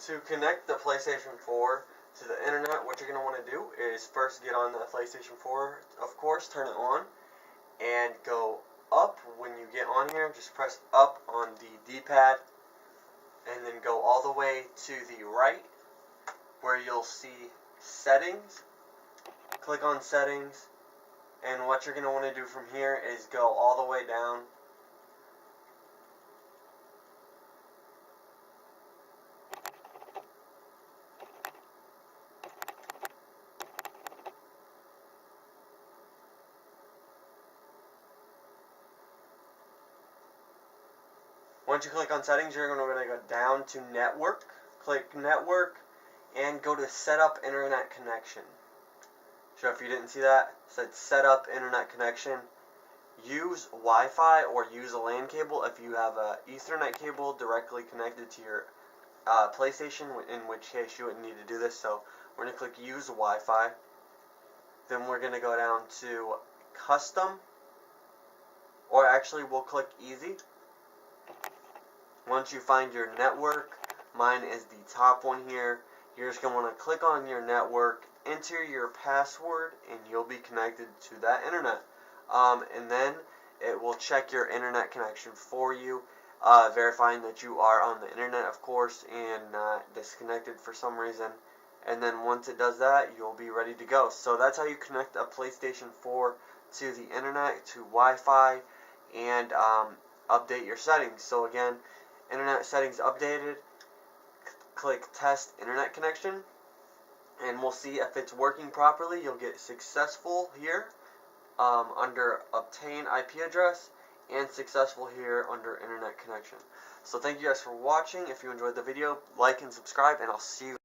To connect the PlayStation 4 to the internet, what you're going to want to do is first get on the PlayStation 4, of course, turn it on, and go up. When you get on here, just press up on the D-pad, and then go all the way to the right, where you'll see settings. Click on settings, and what you're going to want to do from here is go all the way down. Once you click on settings, you're going to go down to network, click network, and go to set up internet connection. So if you didn't see that, it said set up internet connection. Use Wi-Fi or use a LAN cable if you have an Ethernet cable directly connected to your PlayStation, in which case you wouldn't need to do this. So we're going to click use Wi-Fi. Then we're going to go down to custom, or actually we'll click easy. Once you find your network, mine is the top one here, you're just going to want to click on your network, enter your password, and you'll be connected to that internet. And then it will check your internet connection for you, verifying that you are on the internet, of course, and not disconnected for some reason. And then once it does that, you'll be ready to go. So that's how you connect a PlayStation 4 to the internet, to Wi-Fi, and update your settings. So again, internet settings updated, click test internet connection, and we'll see if it's working properly. You'll get successful here under obtain IP address, and successful here under internet connection. So thank you guys for watching. If you enjoyed the video, like and subscribe, and I'll see you.